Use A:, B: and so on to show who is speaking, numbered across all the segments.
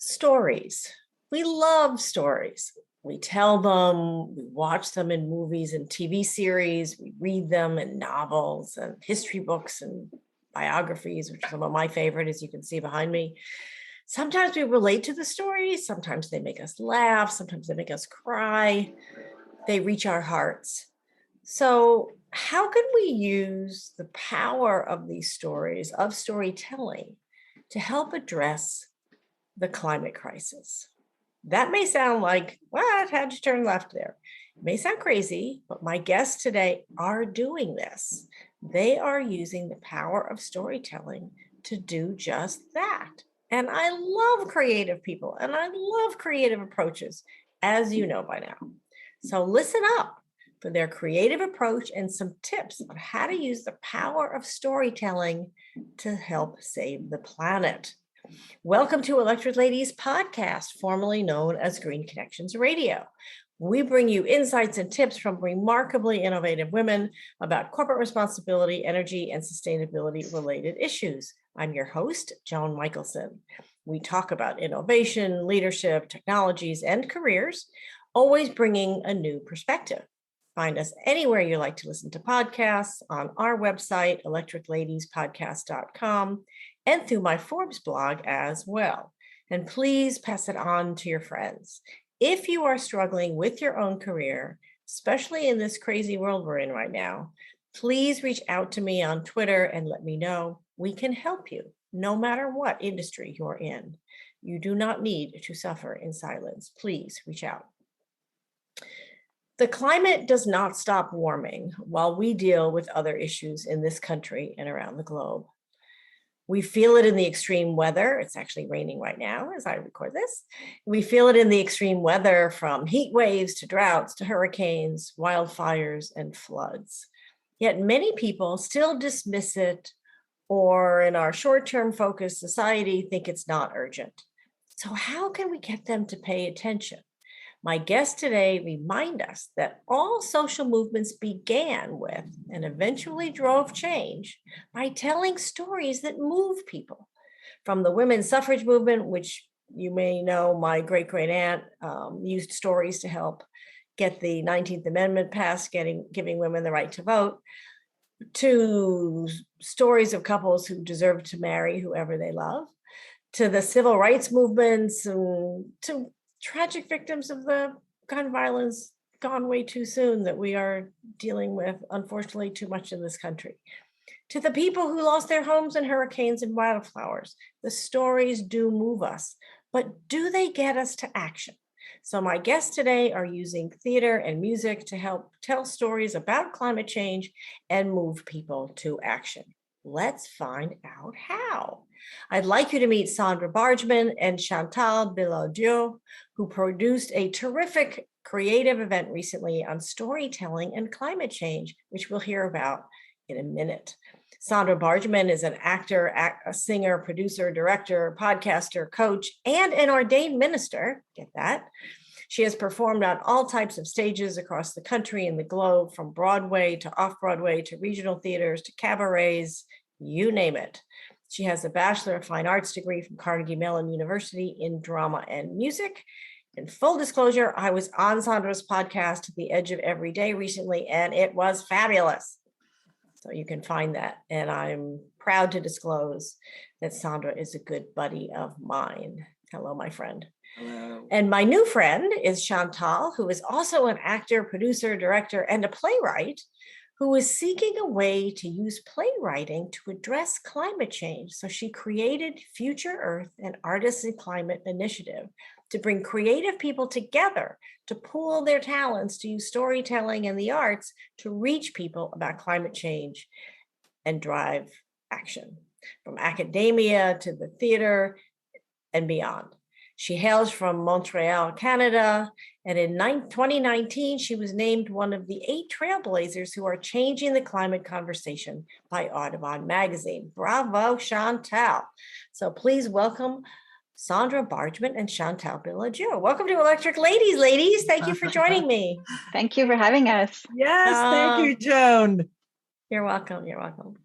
A: Stories. We love stories. We tell them, we watch them in movies and TV series, we read them in novels and history books and biographies, which are some of my favorite, as you can see behind me. Sometimes we relate to the stories, sometimes they make us laugh, sometimes they make us cry, they reach our hearts. So, how can we use the power of these stories, of storytelling, to help address the climate crisis? That may sound like, what? How'd you turn left there? It may sound crazy, but my guests today are doing this. They are using the power of storytelling to do just that. And I love creative people and I love creative approaches, as you know by now. So listen up for their creative approach and some tips on how to use the power of storytelling to help save the planet. Welcome to Electric Ladies podcast, formerly known as Green Connections Radio. We bring you insights and tips from remarkably innovative women about corporate responsibility, energy, and sustainability related issues. I'm your host, Joan Michelson. We talk about innovation, leadership, technologies, and careers, always bringing a new perspective. Find us anywhere you like to listen to podcasts, on our website, electricladiespodcast.com, and through my Forbes blog as well. And please pass it on to your friends. If you are struggling with your own career, especially in this crazy world we're in right now, please reach out to me on Twitter and let me know. We can help you, no matter what industry you're in. You do not need to suffer in silence. Please reach out. The climate does not stop warming while we deal with other issues in this country and around the globe. We feel it in the extreme weather. It's actually raining right now as I record this. We feel it in the extreme weather, from heat waves to droughts to hurricanes, wildfires, and floods. Yet many people still dismiss it, or in our short-term focused society, think it's not urgent. So how can we get them to pay attention? My guests today remind us that all social movements began with and eventually drove change by telling stories that move people. From the women's suffrage movement, which you may know my great-great-aunt used stories to help get the 19th Amendment passed, giving women the right to vote, to stories of couples who deserve to marry whoever they love, to the civil rights movements, and to tragic victims of the gun violence gone way too soon that we are dealing with, unfortunately, too much in this country. To the people who lost their homes in hurricanes and wildflowers, the stories do move us, but do they get us to action? So my guests today are using theater and music to help tell stories about climate change and move people to action. Let's find out how. I'd like you to meet Sandra Bargman and Chantal Bilodeau, who produced a terrific creative event recently on storytelling and climate change, which we'll hear about in a minute. Sandra Bargman is an actor, a singer, producer, director, podcaster, coach, and an ordained minister. Get that? She has performed on all types of stages across the country and the globe, from Broadway to off-Broadway to regional theaters to cabarets, you name it. She has a Bachelor of Fine Arts degree from Carnegie Mellon University in drama and music. In full disclosure, I was on Sandra's podcast, The Edge of Every Day, recently, and it was fabulous. So you can find that. And I'm proud to disclose that Sandra is a good buddy of mine. Hello, my friend.
B: Hello.
A: And my new friend is Chantal, who is also an actor, producer, director, and a playwright, who is seeking a way to use playwriting to address climate change. So she created Future Earth, an Artists in Climate initiative, to bring creative people together to pool their talents, to use storytelling and the arts to reach people about climate change and drive action, from academia to the theater and beyond. She hails from Montreal, Canada, and in 2019, she was named one of the 8 trailblazers who are changing the climate conversation by Audubon magazine. Bravo, Chantal. So please welcome Sandra Bargman and Chantal Bilodeau. Welcome to Electric Ladies, ladies. Thank you for joining me.
C: Thank you for having us.
B: Yes, thank you, Joan.
A: You're welcome. You're welcome.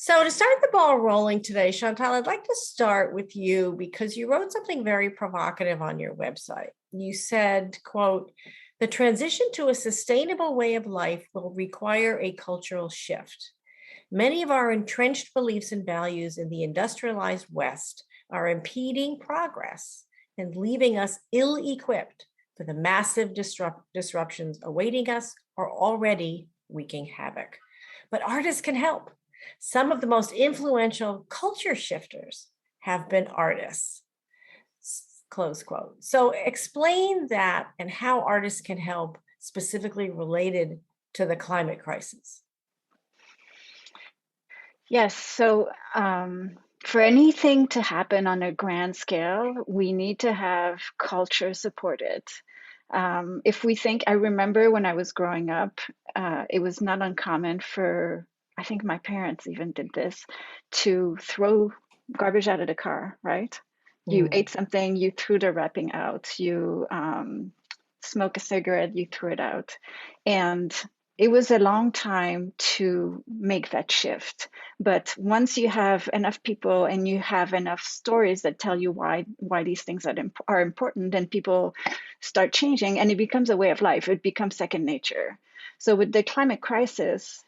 A: So to start the ball rolling today, Chantal, I'd like to start with you because you wrote something very provocative on your website. You said, quote, "The transition to a sustainable way of life will require a cultural shift. Many of our entrenched beliefs and values in the industrialized West are impeding progress and leaving us ill-equipped for the massive disruptions awaiting us or already wreaking havoc. But artists can help. Some of the most influential culture shifters have been artists." Close quote. So explain that and how artists can help, specifically related to the climate crisis.
B: Yes, so for anything to happen on a grand scale, we need to have culture support it. If we think, I remember when I was growing up, it was not uncommon for, I think my parents even did this, to throw garbage out of the car, right? You
A: Mm.
B: ate something, you threw the wrapping out, you smoke a cigarette, you threw it out. And it was a long time to make that shift. But once you have enough people and you have enough stories that tell you why these things are important, then people start changing and it becomes a way of life. It becomes second nature. So with the climate crisis,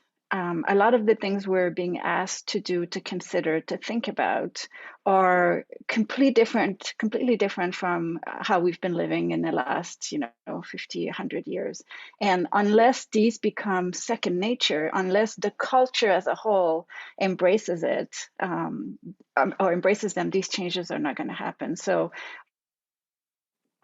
B: a lot of the things we're being asked to do, to consider, to think about are completely different from how we've been living in the last, 50, 100 years. And unless these become second nature, unless the culture as a whole embraces it, or embraces them, these changes are not going to happen. So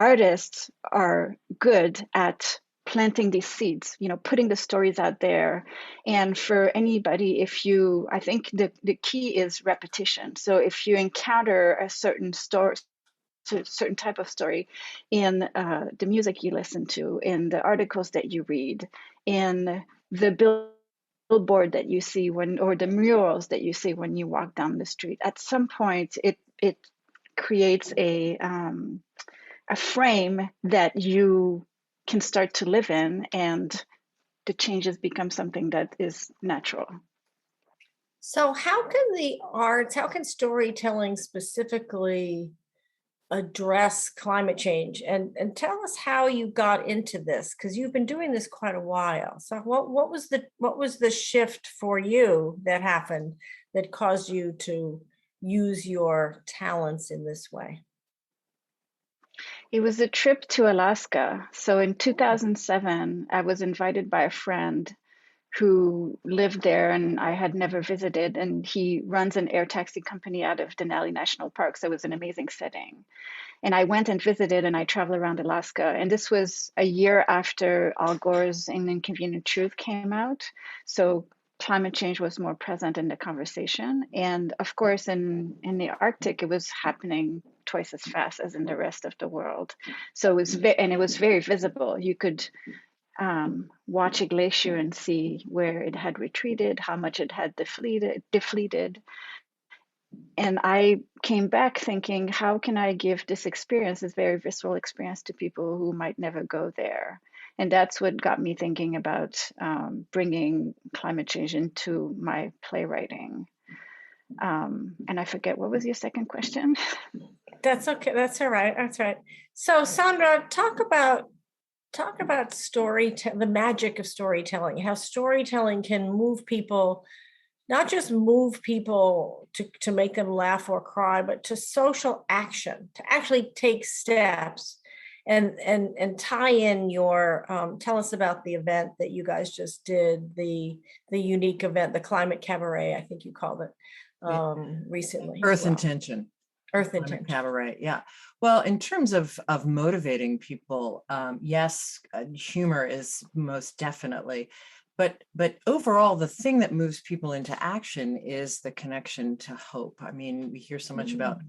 B: artists are good at planting these seeds, putting the stories out there. And for anybody, I think the key is repetition. So if you encounter a certain story, certain type of story in the music you listen to, in the articles that you read, in the billboard that you see or the murals that you see when you walk down the street, at some point it creates a frame that you can start to live in, and the changes become something that is natural.
A: So how can storytelling specifically address climate change? And tell us how you got into this, because you've been doing this quite a while. So what was the shift for you that happened that caused you to use your talents in this way?
B: It was a trip to Alaska. So in 2007, I was invited by a friend who lived there and I had never visited. And he runs an air taxi company out of Denali National Park. So it was an amazing setting. And I went and visited and I traveled around Alaska. And this was a year after Al Gore's An Inconvenient Truth came out. So climate change was more present in the conversation. And of course, in the Arctic, it was happening twice as fast as in the rest of the world. So it was very visible. You could watch a glacier and see where it had retreated, how much it had depleted. And I came back thinking, how can I give this experience, this very visceral experience, to people who might never go there? And that's what got me thinking about bringing climate change into my playwriting. And I forget, what was your second question?
A: That's okay. That's all right. That's right. So Sandra, talk about the magic of storytelling, how storytelling can move people, not just move people to make them laugh or cry, but to social action, to actually take steps and tie in your tell us about the event that you guys just did, the unique event, the climate cabaret, I think you called it recently as
C: Earth
A: well.
C: Intention.
A: Earth
C: Climate
A: Intention.
C: Cabaret, yeah. Well, in terms of motivating people, yes, humor is most definitely, but overall, the thing that moves people into action is the connection to hope. I mean, we hear so much about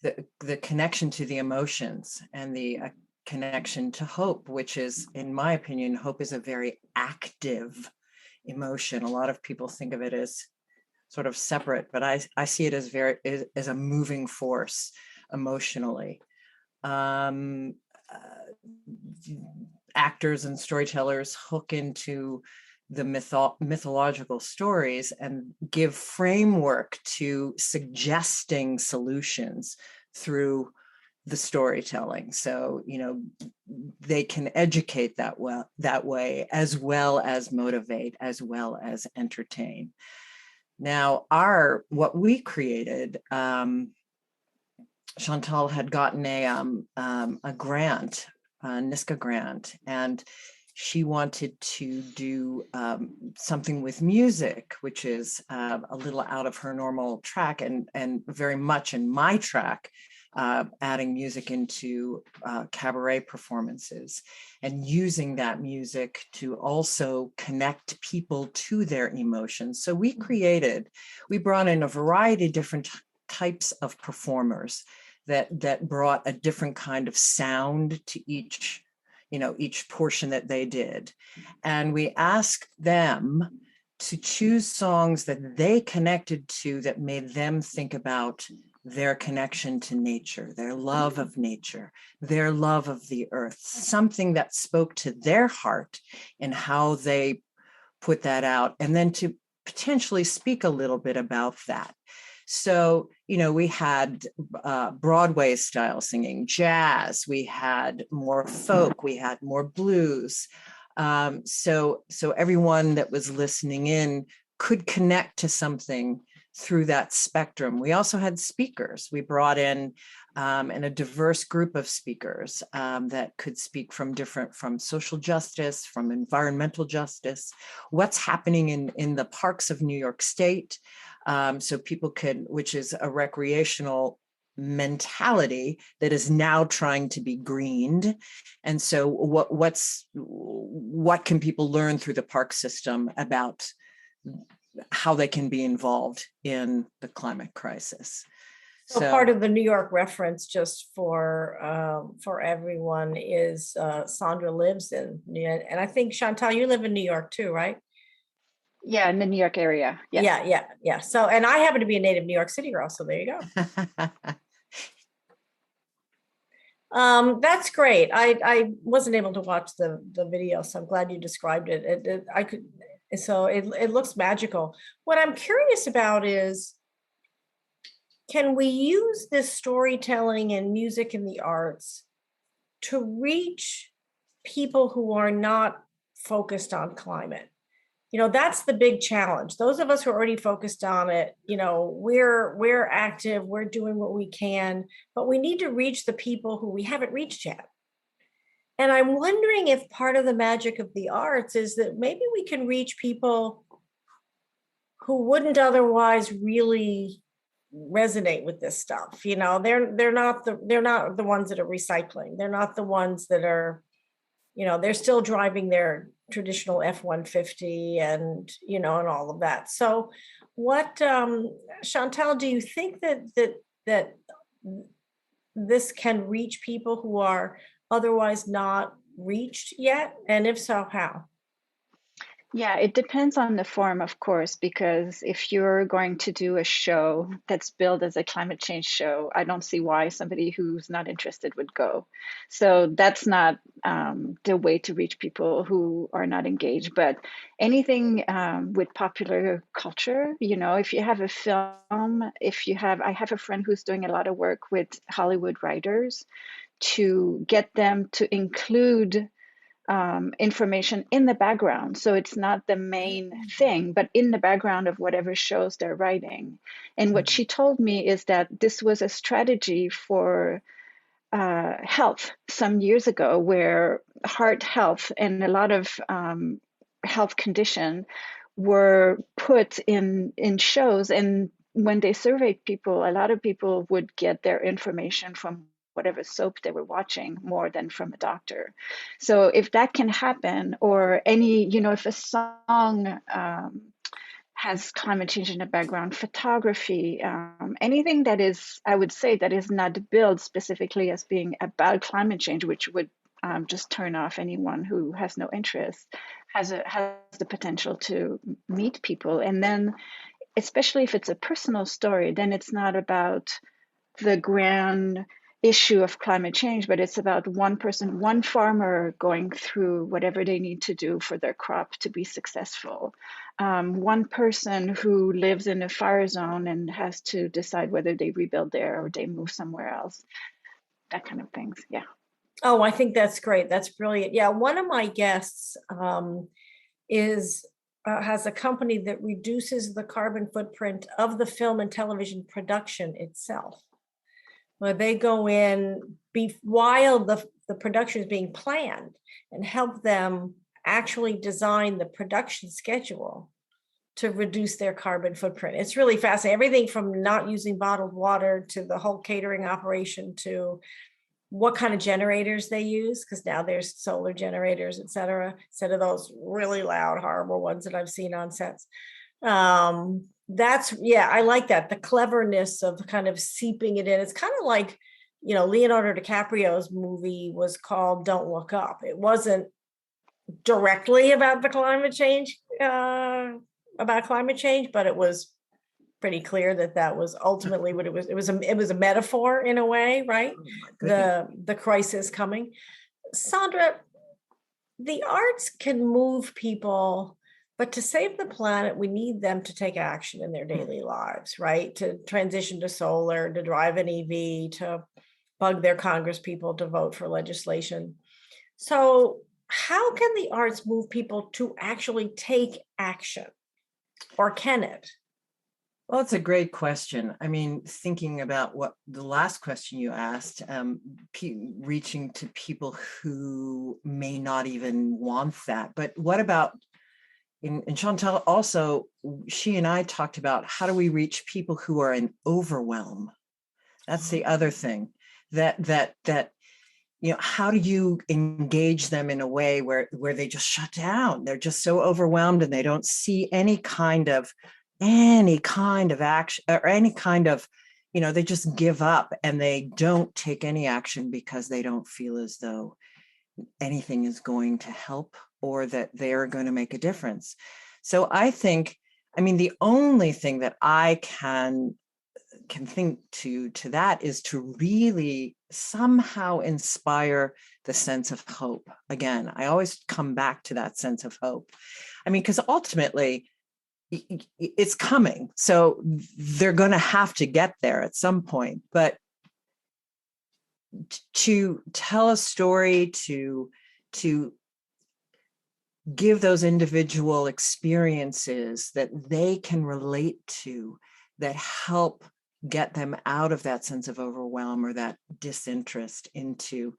C: the connection to the emotions and the connection to hope, which is, in my opinion, hope is a very active emotion. A lot of people think of it as sort of separate, but I see it as a moving force emotionally. Actors and storytellers hook into the mythological stories and give framework to suggesting solutions through the storytelling. So, they can educate that way, as well as motivate, as well as entertain. Now, what we created, Chantal had gotten a grant, a NISCA grant, and she wanted to do something with music, which is a little out of her normal track and very much in my track, adding music into cabaret performances and using that music to also connect people to their emotions. So we brought in a variety of different types of performers that brought a different kind of sound to each portion that they did. And we asked them to choose songs that they connected to that made them think about their connection to nature, their love of nature, their love of the earth, something that spoke to their heart and how they put that out, and then to potentially speak a little bit about that. So, we had Broadway style singing, jazz, we had more folk, we had more blues. So everyone that was listening in could connect to something through that spectrum. We also had speakers. We brought in a diverse group of speakers that could speak from social justice, from environmental justice, what's happening in the parks of New York State. So people could, which is a recreational mentality that is now trying to be greened. And so what can people learn through the park system about how they can be involved in the climate crisis?
A: So part of the New York reference, just for everyone, is Sandra lives in, and I think Chantal, you live in New York too, right?
B: Yeah, in the New York area. Yes.
A: Yeah. So, and I happen to be a native New York City girl, so there you go. That's great. I wasn't able to watch the video, so I'm glad you described it. It looks magical. What I'm curious about is, can we use this storytelling and music and the arts to reach people who are not focused on climate? That's the big challenge. Those of us who are already focused on it, we're active, we're doing what we can, but we need to reach the people who we haven't reached yet. And I'm wondering if part of the magic of the arts is that maybe we can reach people who wouldn't otherwise really resonate with this stuff. They're not the ones that are recycling. They're not the ones that are, they're still driving their traditional F-150 and all of that. So what, Chantal, do you think that this can reach people who are otherwise not reached yet? And if so, how?
B: Yeah, it depends on the form, of course, because if you're going to do a show that's billed as a climate change show, I don't see why somebody who's not interested would go. So that's not the way to reach people who are not engaged. But anything with popular culture, if you have a film, I have a friend who's doing a lot of work with Hollywood writers to get them to include information in the background. So it's not the main thing, but in the background of whatever shows they're writing. And what she told me is that this was a strategy for health some years ago, where heart health and a lot of health condition were put in shows. And when they surveyed people, a lot of people would get their information from whatever soap they were watching more than from a doctor. So if that can happen, or if a song has climate change in the background, photography, anything that is, I would say, that is not billed specifically as being about climate change, which would just turn off anyone who has no interest, has the potential to meet people. And then, especially if it's a personal story, then it's not about the grand issue of climate change, but it's about one person, one farmer going through whatever they need to do for their crop to be successful. One person who lives in a fire zone and has to decide whether they rebuild there or they move somewhere else. That kind of things. Yeah.
A: Oh, I think that's great. That's brilliant. Yeah, one of my guests is has a company that reduces the carbon footprint of the film and television production itself, where they go in while the production is being planned and help them actually design the production schedule to reduce their carbon footprint. It's really fascinating. Everything from not using bottled water to the whole catering operation to what kind of generators they use, because now there's solar generators, et cetera, instead of those really loud, horrible ones that I've seen on sets. Yeah, I like that. The cleverness of kind of seeping it in. It's kind of like, Leonardo DiCaprio's movie was called Don't Look Up. It wasn't directly about the climate change, but it was pretty clear that was ultimately what it was. It was a metaphor in a way, right? The crisis coming. Sandra, the arts can move people, but to save the planet, we need them to take action in their daily lives, right? To transition to solar, to drive an EV, to bug their Congress people to vote for legislation. So how can the arts move people to actually take action, or can it?
C: Well, it's a great question. I mean, thinking about what the last question you asked, reaching to people who may not even want that. But what about, and Chantal also, she and I talked about how do we reach people who are in overwhelm? That's the other thing. That how do you engage them in a way where they just shut down? They're just so overwhelmed and they don't see any kind of action or any kind of, they just give up and they don't take any action because they don't feel as though anything is going to help or that they're going to make a difference. So I think, the only thing that I can think to that is to really somehow inspire the sense of hope. Again, I always come back to that sense of hope. Because ultimately, it's coming. So they're going to have to get there at some point. But to tell a story, to give those individual experiences that they can relate to, that help get them out of that sense of overwhelm or that disinterest into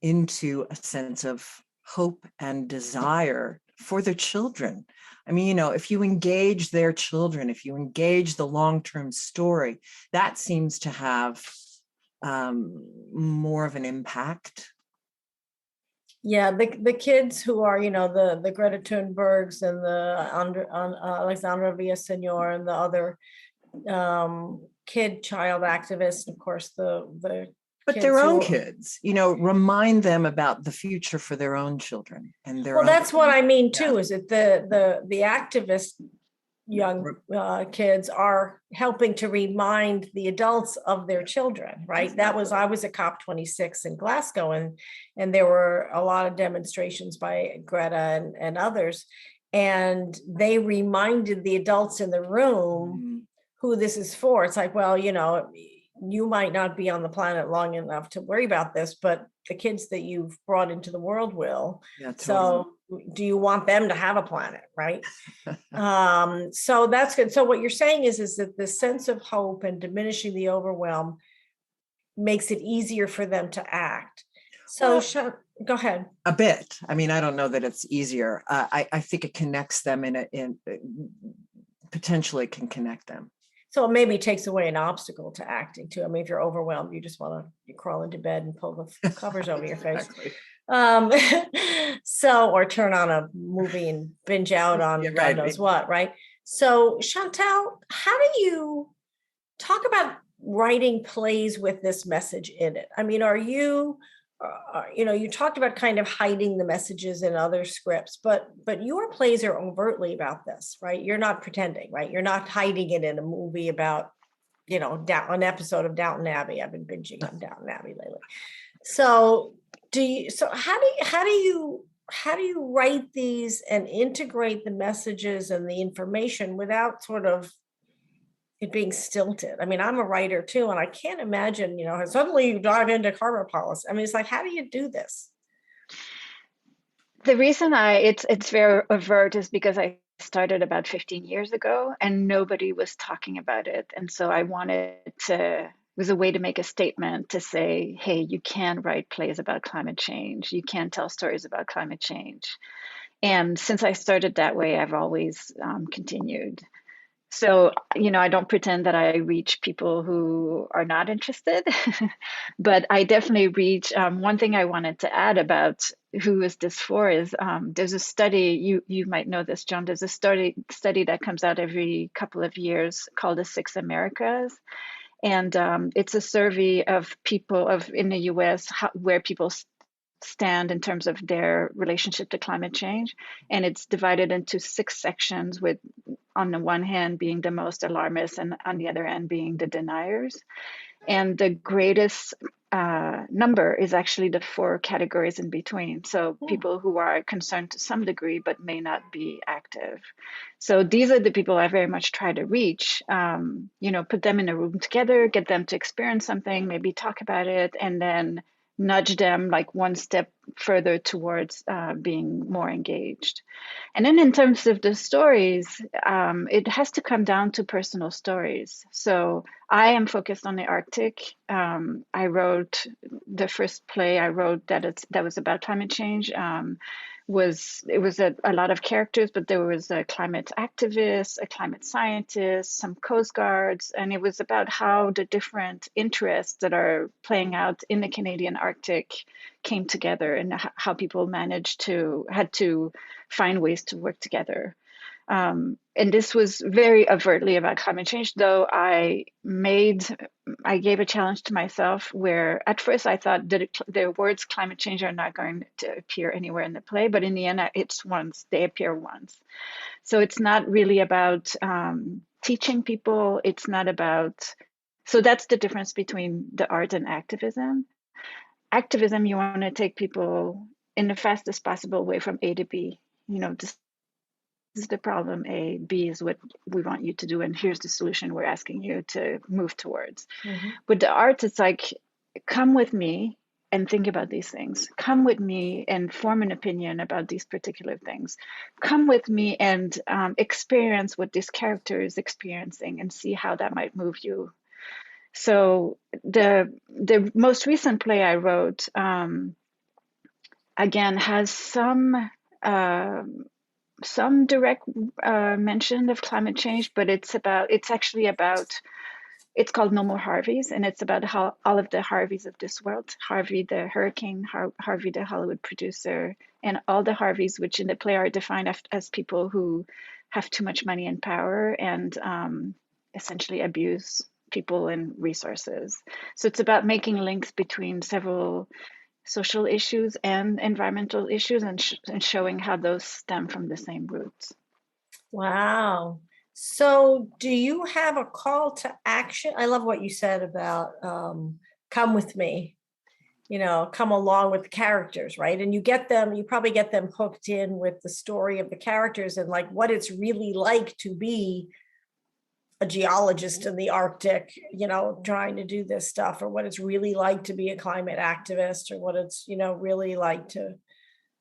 C: a sense of hope and desire for their children. If you engage their children, if you engage the long-term story, that seems to have more of an impact.
A: Yeah, the kids who are, the Greta Thunbergs and the Alexandra Villaseñor and the other child activists, of course,
C: but their own kids, remind them about the future for their own children and their.
A: Well, that's what I mean too. Is that the activist young kids are helping to remind the adults of their children, right? Exactly. I was at COP26 in Glasgow, and there were a lot of demonstrations by Greta and others, and they reminded the adults in the room who this is for. It's like, well, you might not be on the planet long enough to worry about this, but the kids that you've brought into the world will. Yeah, totally. So do you want them to have a planet, right? So that's good. So what you're saying is that the sense of hope and diminishing the overwhelm makes it easier for them to act. So go ahead.
C: A bit. I don't know that it's easier. I think it connects them potentially can connect them.
A: So it maybe takes away an obstacle to acting too. If you're overwhelmed, you just you crawl into bed and pull the covers over your face. Or turn on a movie and binge out on God knows what, right? So Chantal, how do you talk about writing plays with this message in it? Are you, you talked about kind of hiding the messages in other scripts, but your plays are overtly about this, right? You're not pretending, right? You're not hiding it in a movie about an episode of Downton Abbey. I've been binging on Downton Abbey lately. So how do you write these and integrate the messages and the information without sort of it being stilted? I mean, I'm a writer too, and I can't imagine, suddenly you dive into carbon policy. I mean, it's like, how do you do this?
B: The reason it's very overt is because I started about 15 years ago and nobody was talking about it. And so I wanted to, it was a way to make a statement to say, hey, you can write plays about climate change. You can tell stories about climate change. And since I started that way, I've always continued. So, I don't pretend that I reach people who are not interested, but I definitely reach. One thing I wanted to add about who is this for is there's a study, you might know this, John, there's a study that comes out every couple of years called the Six Americas. And it's a survey of people in the US where people stand in terms of their relationship to climate change. And it's divided into 6 sections, with on the one hand being the most alarmists and on the other end being the deniers. And the greatest number is actually the 4 categories in between. So people who are concerned to some degree but may not be active. So these are the people I very much try to reach, put them in a room together, get them to experience something, maybe talk about it, and then nudge them like one step further towards being more engaged. And then in terms of the stories, it has to come down to personal stories. So I am focused on the Arctic. I wrote the first play I wrote that was about climate change. It was a lot of characters, but there was a climate activist, a climate scientist, some Coast Guards, and it was about how the different interests that are playing out in the Canadian Arctic came together, and how people had to find ways to work together. And this was very overtly about climate change, though I gave a challenge to myself where at first I thought that the words climate change are not going to appear anywhere in the play, but in the end, they appear once. So it's not really about teaching people. It's not about, so that's the difference between the art and activism. Activism, you want to take people in the fastest possible way from A to B. This is the problem A, B is what we want you to do, and here's the solution we're asking you to move towards. Mm-hmm. With the arts, it's like, come with me and think about these things. Come with me and form an opinion about these particular things. Come with me and experience what this character is experiencing and see how that might move you. So the most recent play I wrote, again, has some direct mention of climate change, but it's called No More Harveys, and it's about how all of the Harveys of this world, Harvey the hurricane, Harvey the Hollywood producer, and all the Harveys, which in the play are defined as people who have too much money and power and essentially abuse people and resources. So it's about making links between several social issues and environmental issues, and showing how those stem from the same roots.
A: Wow. So do you have a call to action? I love what you said about come with me, come along with the characters, right? And you probably get them hooked in with the story of the characters and like what it's really like to be a geologist in the Arctic, trying to do this stuff, or what it's really like to be a climate activist, or what it's, really like to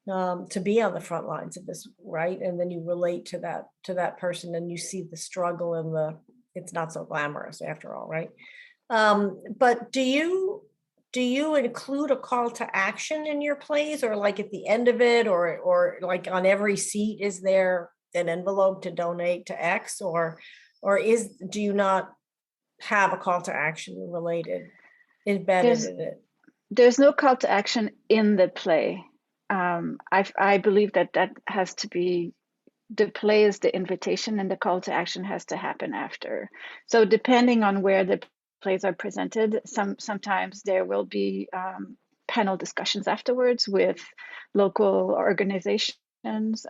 A: be on the front lines of this, right? And then you relate to that person, and you see the struggle and it's not so glamorous after all, right? But do you include a call to action in your plays, or like at the end of it, or like on every seat, is there an envelope to donate to X, or do you not have a call to action embedded in it?
B: There's no call to action in the play. I believe that has to be, the play is the invitation, and the call to action has to happen after. So depending on where the plays are presented, sometimes there will be panel discussions afterwards with local organizations.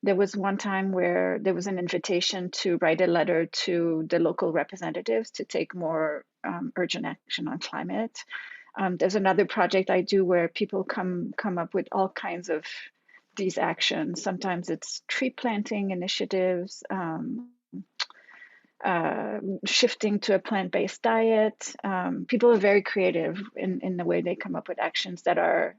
B: There was one time where there was an invitation to write a letter to the local representatives to take more urgent action on climate. There's another project I do where people come up with all kinds of these actions. Sometimes it's tree planting initiatives, shifting to a plant-based diet. People are very creative in the way they come up with actions that are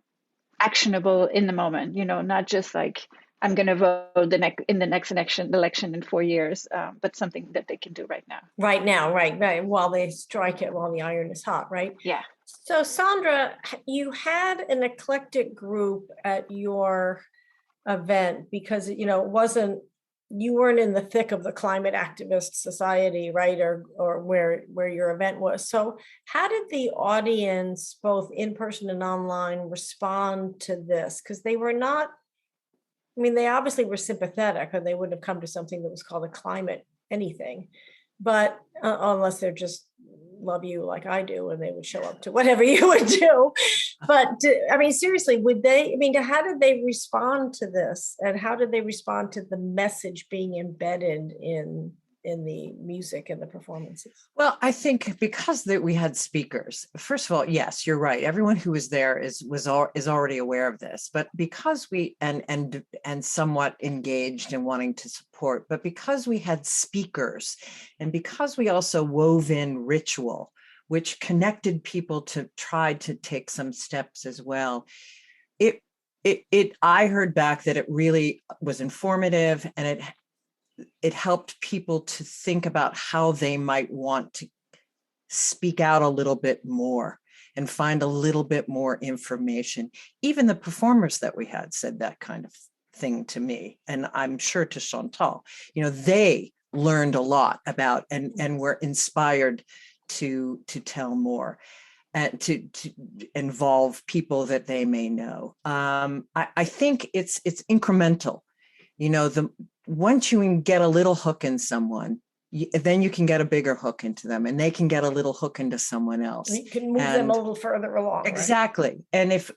B: actionable in the moment, not just like I'm going to vote in the next election in 4 years, but something that they can do right now.
A: Right now, right. While they strike it while the iron is hot, right?
B: Yeah.
A: So Sandra, you had an eclectic group at your event because, you weren't in the thick of the climate activist society, right? Or where your event was. So how did the audience, both in person and online, respond to this? Because they were not, they obviously were sympathetic, or they wouldn't have come to something that was called a climate anything. But unless they're just love you like I do, and they would show up to whatever you would do. But seriously, would they, how did they respond to this? And how did they respond to the message being embedded in the music and the performances?
C: Well, I think because we had speakers, first of all, yes, you're right. Everyone who was there is already aware of this, but because we and somewhat engaged in wanting to support, but because we had speakers, and because we also wove in ritual, which connected people to try to take some steps as well, I heard back that it really was informative, and it helped people to think about how they might want to speak out a little bit more and find a little bit more information. Even the performers that we had said that kind of thing to me, and I'm sure to Chantal. They learned a lot about and were inspired to tell more and to involve people that they may know. I think it's incremental. Once you can get a little hook in someone, then you can get a bigger hook into them, and they can get a little hook into someone else.
A: You can move them a little further along.
C: Exactly. Right? And if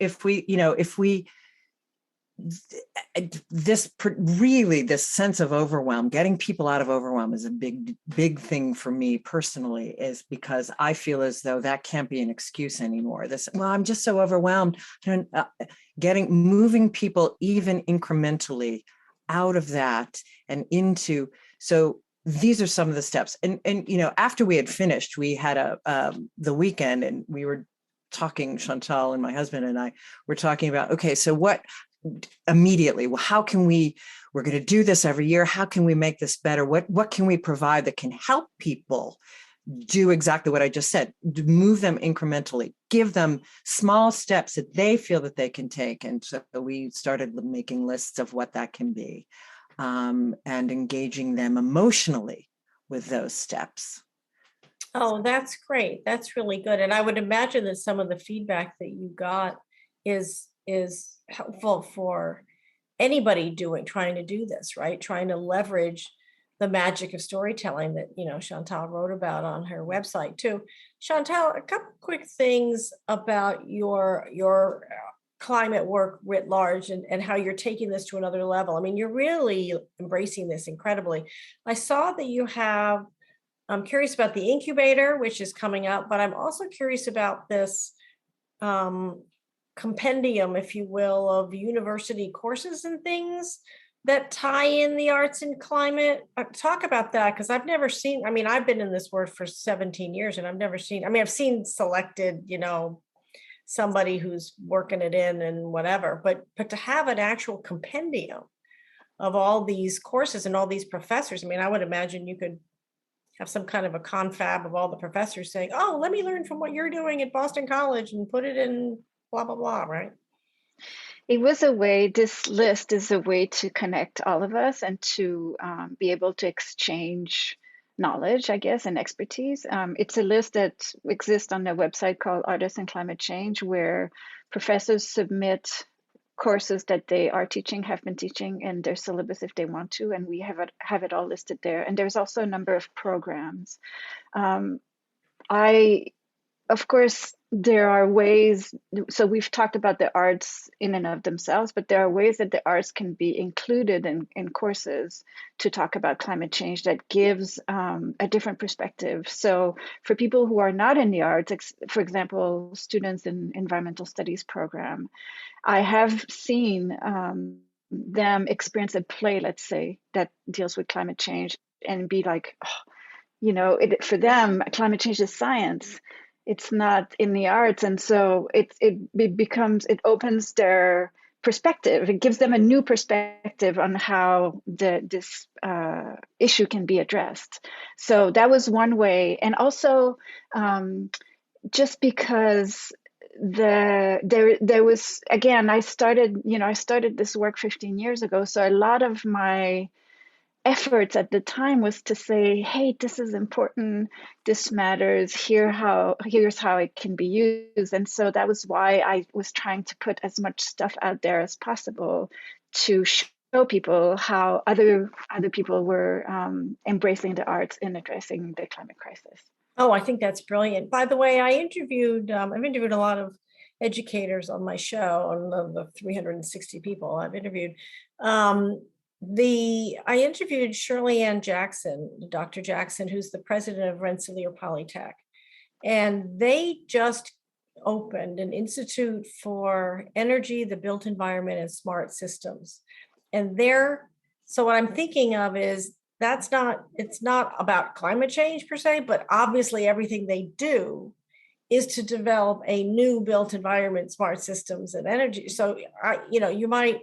C: this sense of overwhelm, getting people out of overwhelm is a big thing for me personally, is because I feel as though that can't be an excuse anymore. I'm just so overwhelmed. Moving people even incrementally out of that and into, so these are some of the steps. And after we had finished, we had the weekend, and we were talking, Chantal and my husband and I were talking about, okay, so what immediately, how can we're going to do this every year. How can we make this better? What can we provide that can help people do exactly what I just said, move them incrementally, give them small steps that they feel that they can take. And so we started making lists of what that can be, and engaging them emotionally with those steps.
A: Oh, that's great. That's really good. And I would imagine that some of the feedback that you got is helpful for anybody trying to do this, right? Trying to leverage the magic of storytelling that, Chantal wrote about on her website too. Chantal, a couple quick things about your climate work writ large, and how you're taking this to another level. You're really embracing this incredibly. I saw that I'm curious about the incubator, which is coming up, but I'm also curious about this compendium, if you will, of university courses and things that tie in the arts and climate. Talk about that, because I've never seen, I've been in this work for 17 years, and I've never seen, I've seen selected, somebody who's working it in and whatever, but to have an actual compendium of all these courses and all these professors, I would imagine you could have some kind of a confab of all the professors saying, oh, let me learn from what you're doing at Boston College and put it in blah, blah, blah, right?
B: This list is a way to connect all of us and to be able to exchange knowledge, I guess, and expertise. It's a list that exists on a website called Artists and Climate Change, where professors submit courses that they are teaching, have been teaching, in their syllabus if they want to, and we have it all listed there. And there's also a number of programs. I of course, there are ways. So we've talked about the arts in and of themselves, but there are ways that the arts can be included in courses to talk about climate change that gives a different perspective. So for people who are not in the arts, for example, students in environmental studies program, I have seen them experience a play, let's say, that deals with climate change and be like, oh, for them, climate change is science. It's not in the arts. And so it opens their perspective. It gives them a new perspective on how this issue can be addressed. So that was one way. And also, just because there was, again, I started this work 15 years ago. So a lot of my efforts at the time was to say, hey, this is important, this matters, here's how it can be used. And so that was why I was trying to put as much stuff out there as possible to show people how other people were embracing the arts in addressing the climate crisis.
A: Oh, I think that's brilliant. By the way, I've interviewed a lot of educators on my show, on the 360 people I've interviewed. I interviewed Shirley Ann Jackson, Dr. Jackson, who's the president of Rensselaer Polytech, and they just opened an institute for energy, the built environment, and smart systems. And so what I'm thinking of is it's not about climate change per se, but obviously everything they do is to develop a new built environment, smart systems, and energy. So you might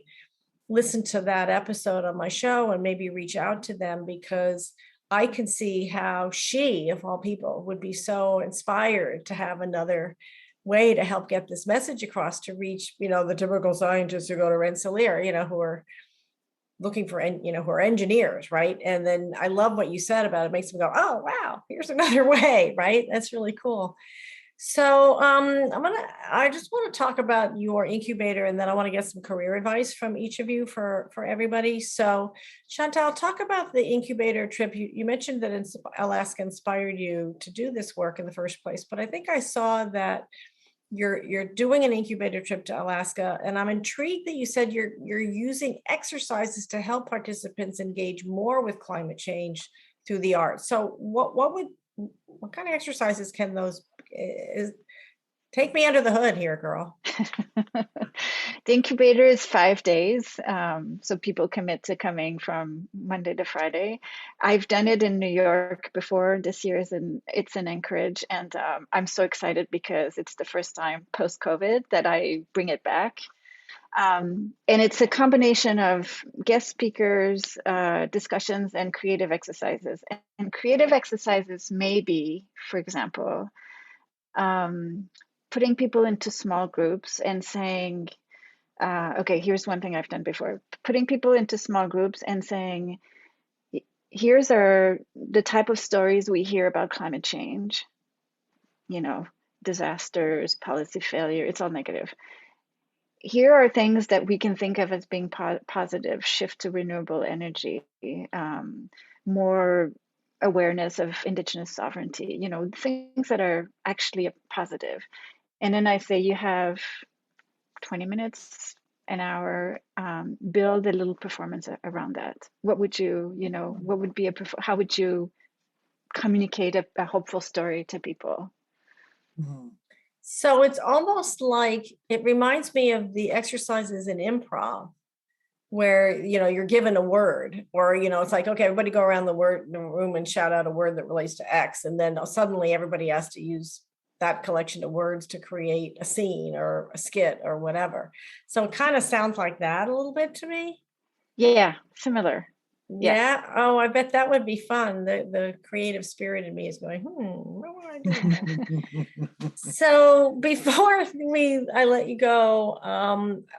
A: listen to that episode on my show and maybe reach out to them, because I can see how she, of all people, would be so inspired to have another way to help get this message across, to reach, the typical scientists who go to Rensselaer, who are looking for, who are engineers, right? And then I love what you said about it. It makes them go, oh, wow, here's another way, right? That's really cool. So I just want to talk about your incubator, and then I want to get some career advice from each of you for everybody. So Chantal, talk about the incubator trip. You mentioned that Alaska inspired you to do this work in the first place, but I think I saw that you're doing an incubator trip to Alaska, and I'm intrigued that you said you're using exercises to help participants engage more with climate change through the arts. So what kind of exercises can those take me under the hood here, girl?
B: The incubator is 5 days. So people commit to coming from Monday to Friday. I've done it in New York before. This year it's in Anchorage. And I'm so excited because it's the first time post-COVID that I bring it back. And it's a combination of guest speakers, discussions, and creative exercises. And creative exercises may be, for example, putting people into small groups and saying, okay, here's one thing I've done before. Putting people into small groups and saying, here's the type of stories we hear about climate change, disasters, policy failure, it's all negative. Here are things that we can think of as being positive: shift to renewable energy, more awareness of indigenous sovereignty, things that are actually a positive. And then I say, you have 20 minutes, an hour, build a little performance around that. What would how would you communicate a hopeful story to people?
C: Mhm.
A: So it's almost like, it reminds me of the exercises in improv, where you're given a word, or it's like, okay, everybody go around the room and shout out a word that relates to X, and then suddenly everybody has to use that collection of words to create a scene or a skit or whatever. So it kind of sounds like that a little bit to me.
B: Yeah, similar.
A: Yeah. Oh, I bet that would be fun. The creative spirit in me is going, what would I do? So before I let you go, I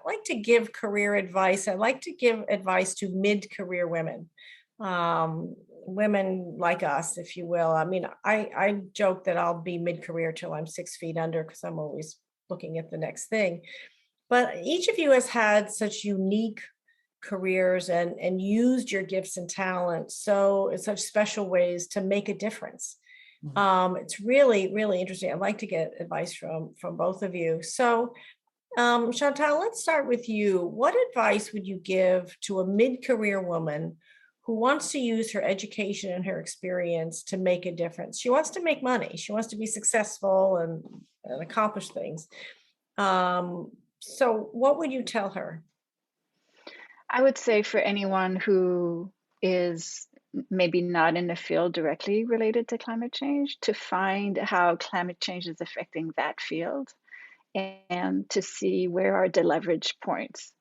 A: like to give career advice. I like to give advice to mid-career women, women like us, if you will. I mean, I joke that I'll be mid-career till I'm 6 feet under, because I'm always looking at the next thing. But each of you has had such unique careers and used your gifts and talents so in such special ways to make a difference. It's really, really interesting. I'd like to get advice from both of you. So, Chantal, let's start with you. What advice would you give to a mid-career woman who wants to use her education and her experience to make a difference? She wants to make money. She wants to be successful and accomplish things. So what would you tell her?
B: I would say for anyone who is maybe not in the field directly related to climate change, to find how climate change is affecting that field and to see where are the leverage points.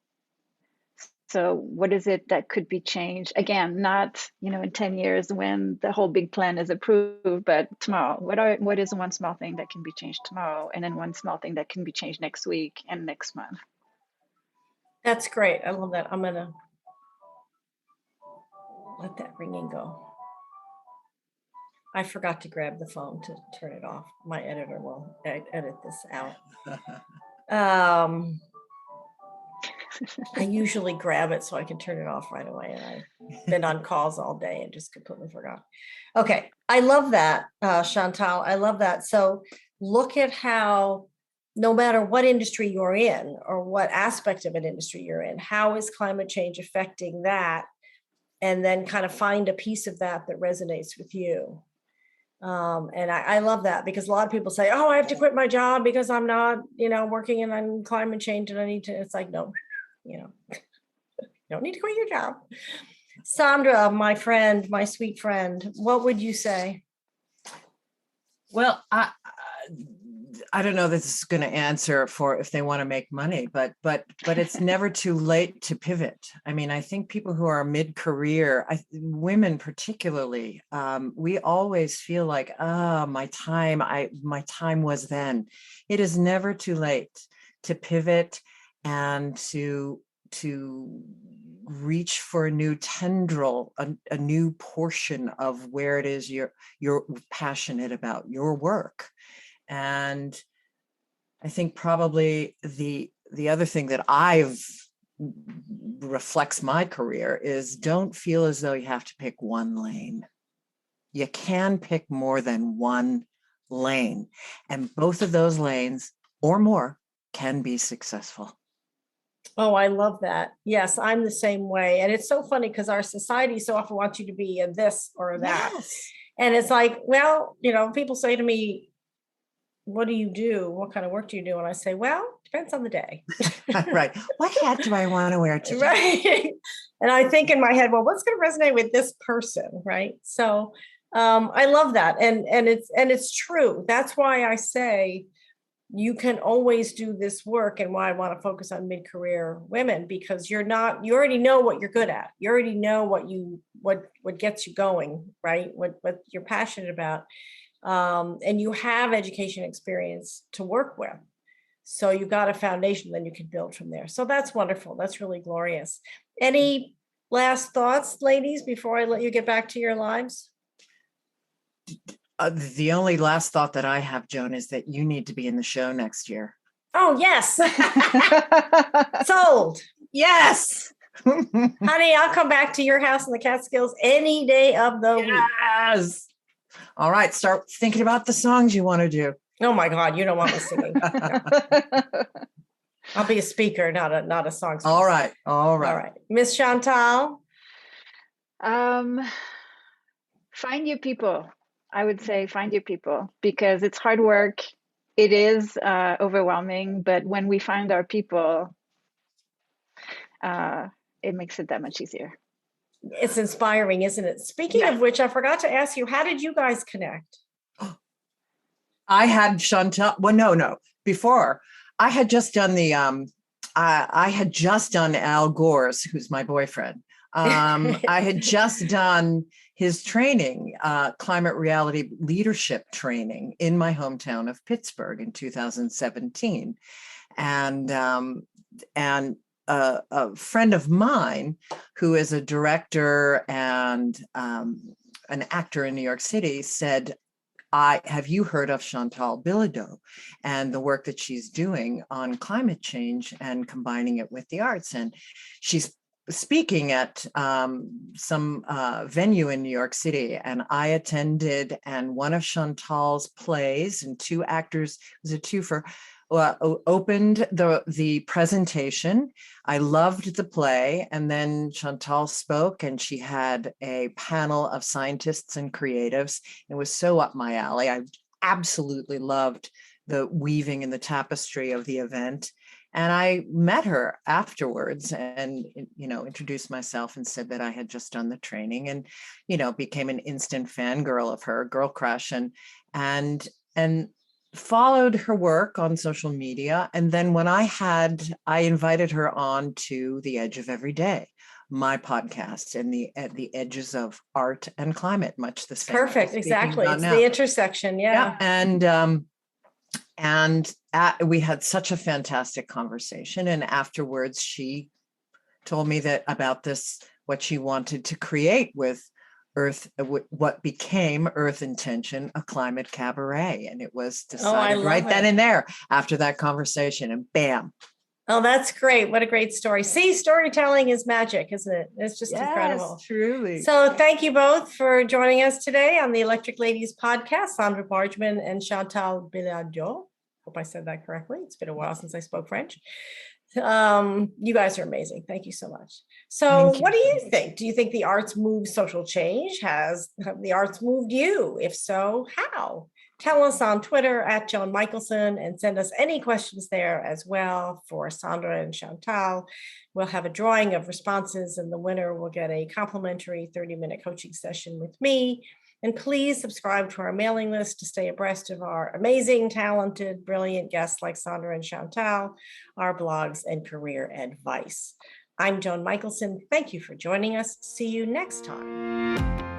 B: So what is it that could be changed? Again, not, in 10 years when the whole big plan is approved, but tomorrow. What is one small thing that can be changed tomorrow? And then one small thing that can be changed next week and next month.
A: That's great. I love that. I'm gonna let that ringing go. I forgot to grab the phone to turn it off. My editor will edit this out. I usually grab it so I can turn it off right away. And I've been on calls all day and just completely forgot. Okay. I love that, Chantal. I love that. So look at how, no matter what industry you're in or what aspect of an industry you're in, how is climate change affecting that? And then kind of find a piece of that that resonates with you. And I love that, because a lot of people say, oh, I have to quit my job because I'm not, working on climate change and I need to, it's like, no, you don't need to quit your job. Sandra, my friend, my sweet friend, what would you say?
C: Well, I don't know that this is going to answer for if they want to make money, but it's never too late to pivot. I mean, I think people who are mid-career, women particularly, we always feel like, my time was then. It is never too late to pivot and to reach for a new tendril, a new portion of where it is you're passionate about, your work. And I think probably the other thing that reflects my career is don't feel as though you have to pick one lane. You can pick more than one lane, and both of those lanes or more can be successful.
A: Oh, I love that. Yes, I'm the same way. And it's so funny because our society so often wants you to be a this or that.
C: Yes.
A: And it's like, well, people say to me, what do you do? What kind of work do you do? And I say, well, depends on the day.
C: Right. What hat do I want to wear today?
A: Right. And I think in my head, well, what's going to resonate with this person? Right. So I love that. And it's true. That's why I say you can always do this work, and why I want to focus on mid-career women, because you already know what you're good at. You already know what gets you going, right? What you're passionate about. And you have education experience to work with. So you've got a foundation, then you can build from there. So that's wonderful. That's really glorious. Any last thoughts, ladies, before I let you get back to your lives?
C: The only last thought that I have, Joan, is that you need to be in the show next year.
A: Oh, yes. Sold.
C: Yes.
A: Honey, I'll come back to your house in the Catskills any day of the week.
C: Yes. All right. Start thinking about the songs you want to do.
A: Oh my God, you don't want me singing. No. I'll be a speaker, not a songster.
C: All right.
A: Miss Chantal?
B: Find your people. I would say find your people, because it's hard work. It is overwhelming, but when we find our people, it makes it that much easier.
A: It's inspiring, isn't it? Speaking of which, I forgot to ask you, how did you guys connect?
C: I had Chantal. Well, no. Before, I had just done I had just done Al Gore's, who's my boyfriend. I had just done his training, climate reality leadership training, in my hometown of Pittsburgh in 2017, and a friend of mine who is a director and an actor in New York City said, have you heard of Chantal Bilodeai and the work that she's doing on climate change and combining it with the arts? And she's speaking at some venue in New York City, and I attended, and one of Chantal's plays and two actors, it was a twofer, opened the presentation. I loved the play, and then Chantal spoke, and she had a panel of scientists and creatives. It was so up my alley. I absolutely loved the weaving and the tapestry of the event. And I met her afterwards and, introduced myself and said that I had just done the training, and, became an instant fangirl of her, girl crush, and followed her work on social media. And then when I invited her on to The Edge of Every Day, my podcast, and at the edges of art and climate, much the same.
A: Perfect. Exactly. It's the intersection. Yeah.
C: And we had such a fantastic conversation. And afterwards, she told me about what she wanted to create with Earth, what became Earth Intention, a climate cabaret. And it was decided right then and there after that conversation, and bam.
A: Oh, that's great. What a great story. See, storytelling is magic, isn't it? It's just incredible.
C: Truly.
A: So thank you both for joining us today on the Electric Ladies podcast, Sandra Bargman and Chantal Bilodeau. Hope I said that correctly. It's been a while since I spoke French. You guys are amazing. Thank you so much. So what do you think? Do you think the arts move social change? Have the arts moved you? If so, how? Tell us on Twitter at Joan Michelson, and send us any questions there as well for Sandra and Chantal. We'll have a drawing of responses, and the winner will get a complimentary 30-minute coaching session with me. And please subscribe to our mailing list to stay abreast of our amazing, talented, brilliant guests like Sandra and Chantal, our blogs, and career advice. I'm Joan Michelson. Thank you for joining us. See you next time.